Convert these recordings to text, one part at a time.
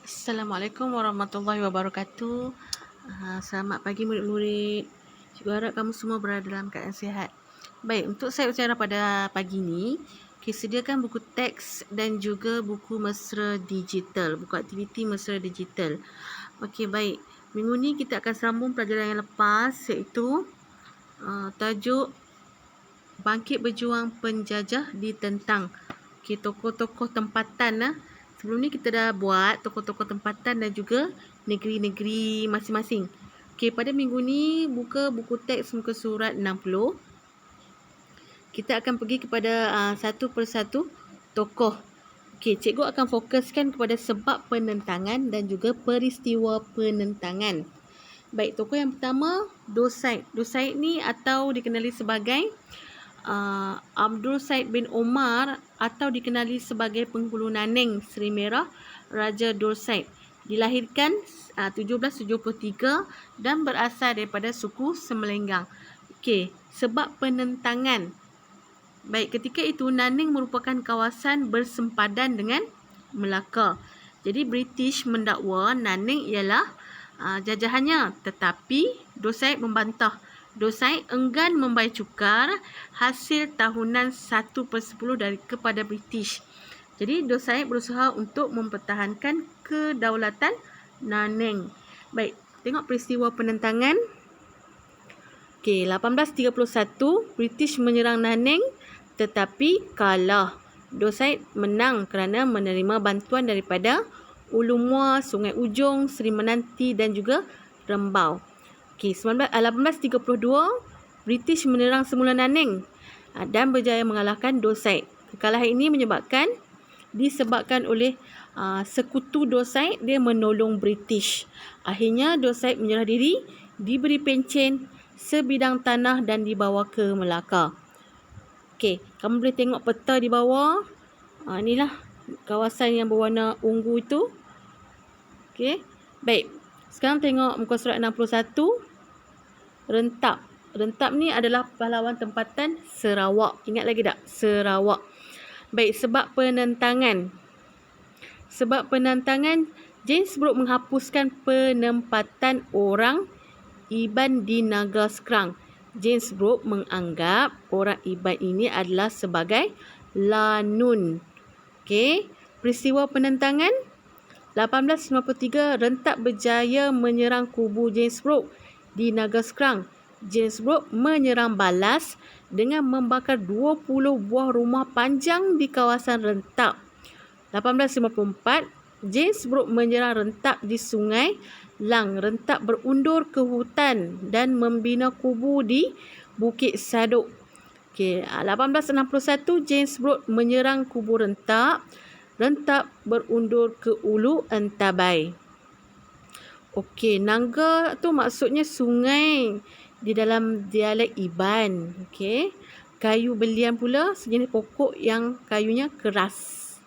Assalamualaikum warahmatullahi wabarakatuh. Selamat pagi murid-murid. Cikgu harap kamu semua berada dalam keadaan sihat. Baik, untuk saya bicara pada pagi ini, sediakan buku teks dan juga buku mesra digital, buku aktiviti mesra digital. Okey, baik. Minggu ni kita akan sambung pelajaran yang lepas, iaitu tajuk Bangkit Berjuang Penjajah Ditentang. Okey, tokoh-tokoh tempatan. Sebelum ni kita dah buat tokoh-tokoh tempatan dan juga negeri-negeri masing-masing. Okey, pada minggu ni buka buku teks muka surat 60. Kita akan pergi kepada satu persatu tokoh. Okey, cikgu akan fokuskan kepada sebab penentangan dan juga peristiwa penentangan. Baik, tokoh yang pertama, Dosaid. Dosaid ni atau dikenali sebagai Abdul Said bin Omar atau dikenali sebagai penghulu Nanning Seri Merah Raja Dorsaid. Dilahirkan 1773 dan berasal daripada suku Semelenggang. Okey, sebab penentangan. Baik, ketika itu Nanning merupakan kawasan bersempadan dengan Melaka. Jadi British mendakwa Nanning ialah jajahannya, tetapi Dorsaid membantah. Dorsaid enggan membayar cukar hasil tahunan 1/10 kepada British. Jadi Dorsaid berusaha untuk mempertahankan kedaulatan Nanning. Baik, tengok peristiwa penentangan. Okey, 1831 British menyerang Nanning tetapi kalah. Dorsaid menang kerana menerima bantuan daripada Ulumwa, Sungai Ujong, Seri Menanti dan juga Rembau. Okey, 1832 British menyerang semula Nanning dan berjaya mengalahkan Dorsaid. Kekalahan ini disebabkan oleh sekutu Dorsaid, dia menolong British. Akhirnya Dorsaid menyerah diri, diberi pencen sebidang tanah dan dibawa ke Melaka. Okey, kamu boleh tengok peta di bawah. Inilah kawasan yang berwarna ungu itu. Okey, baik. Sekarang tengok muka surat 61. Rentap. Rentap ni adalah pahlawan tempatan Sarawak. Ingat lagi tak? Sarawak. Baik, sebab penentangan. Sebab penentangan, James Brooke menghapuskan penempatan orang Iban di Naga Skrang. James Brooke menganggap orang Iban ini adalah sebagai lanun. Okey, peristiwa penentangan 1853 Rentap berjaya menyerang kubu James Brooke di Naga Skrang. James Brooke menyerang balas dengan membakar 20 buah rumah panjang di kawasan Rentap. 1854 James Brooke menyerang Rentap di Sungai Lang. Rentap berundur ke hutan dan membina kubu di Bukit Saduk. Okey, 1861 James Brooke menyerang kubu Rentap. Rentap berundur ke Ulu Entabai. Okey, Nangga tu maksudnya sungai di dalam dialek Iban. Okey. Kayu belian pula sejenis pokok yang kayunya keras.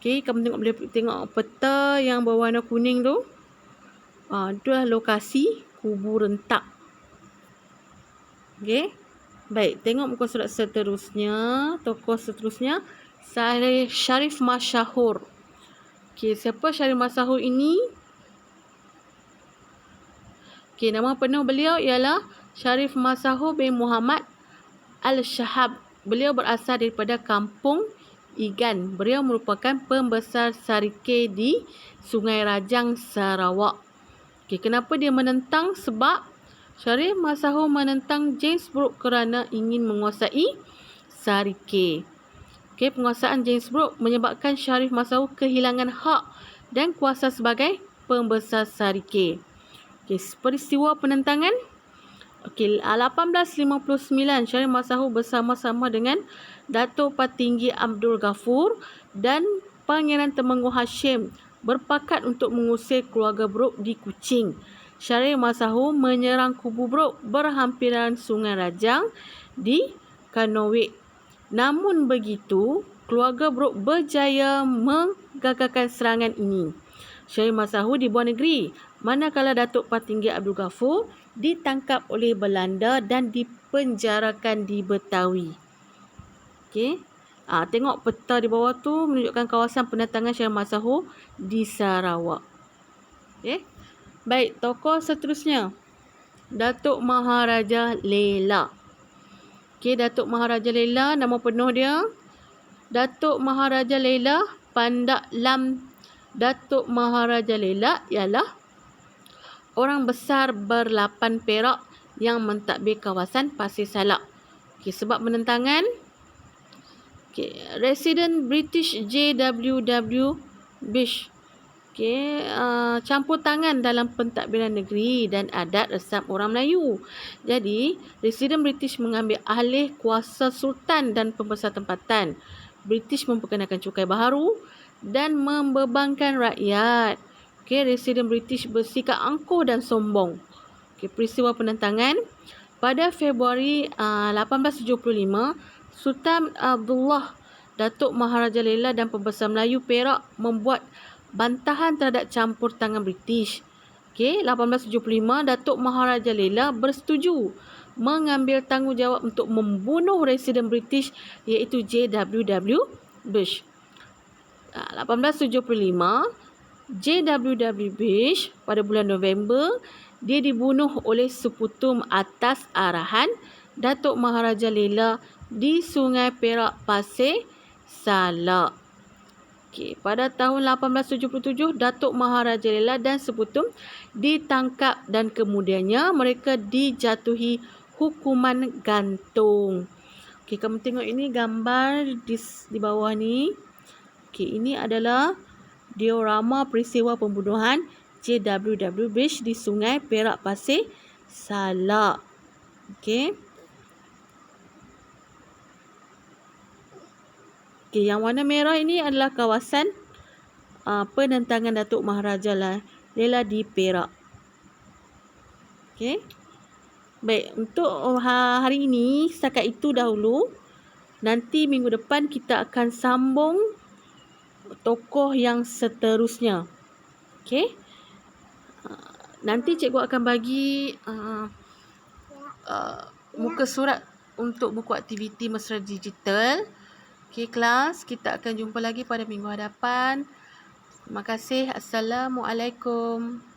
Okey, kamu boleh tengok peta yang berwarna kuning tu. Itulah lokasi kubu Rentap. Okey. Baik, tengok muka surat seterusnya, tokoh seterusnya, Sharif Masyahur. Okey, siapa Sharif Masyahur ini? Okey, nama penuh beliau ialah Sharif Masyahur bin Muhammad Al-Shahab. Beliau berasal daripada kampung Igan. Beliau merupakan pembesar Sarike di Sungai Rajang, Sarawak. Okey, kenapa dia menentang? Sebab Sharif Masyahur menentang James Brooke kerana ingin menguasai Sarike. Okey, penguasaan James Brooke menyebabkan Sharif Masyahur kehilangan hak dan kuasa sebagai pembesar Sarike. Okey, peristiwa penentangan. Okey, 1859 Sharif Masyahur bersama-sama dengan Datuk Patinggi Abdul Ghafur dan Pangeran Temenggung Hashim berpakat untuk mengusir keluarga Brooke di Kuching. Sharif Masyahur menyerang kubu Brooke berhampiran Sungai Rajang di Kanowik. Namun begitu, keluarga Brooke berjaya menggagalkan serangan ini. Sharif Masyahur dibuang negeri, manakala Datuk Patinggi Abdul Ghafur ditangkap oleh Belanda dan dipenjarakan di Betawi. Okey. Tengok peta di bawah tu menunjukkan kawasan penetangan Syekh Ahmad Sahur di Sarawak. Okey. Baik, tokoh seterusnya. Datuk Maharaja Lela. Okey, Datuk Maharaja Lela, nama penuh dia Datuk Maharaja Lela Pandak Lam. Datuk Maharaja Lela ialah orang besar berlapan Perak yang mentadbir kawasan Pasir Salak. Okey, sebab penentangan. Okey, Residen British JWW Bush. Okey, campur tangan dalam pentadbiran negeri dan adat resam orang Melayu. Jadi, Residen British mengambil alih kuasa sultan dan pembesar tempatan. British memperkenalkan cukai baharu dan membebankan rakyat. Okey, Residen British bersikap angkuh dan sombong. Okey, peristiwa penentangan pada Februari 1875, Sultan Abdullah Datuk Maharaja Lela dan pembesar Melayu Perak membuat bantahan terhadap campur tangan British. Okey, 1875 Datuk Maharaja Lela bersetuju mengambil tanggungjawab untuk membunuh Residen British iaitu JWW Bush. 1875 JWW Bush pada bulan November dia dibunuh oleh Seputum atas arahan Datuk Maharaja Lela di Sungai Perak Pasir Salak. Okey, pada tahun 1877 Datuk Maharaja Lela dan Seputum ditangkap dan kemudiannya mereka dijatuhi hukuman gantung. Okey, kamu tengok ini gambar di bawah ni. Okey, ini adalah diorama peristiwa pembunuhan JWW Bush di Sungai Perak Pasir Salak. Okey. Okey, yang warna merah ini adalah kawasan penentangan Datuk Maharaja Lela di Perak. Okey. Baik, untuk hari ini setakat itu dahulu. Nanti minggu depan kita akan sambung tokoh yang seterusnya. Okey. Nanti cikgu akan bagi muka surat untuk buku aktiviti mesra digital. Okey kelas, kita akan jumpa lagi pada minggu hadapan. Terima kasih. Assalamualaikum.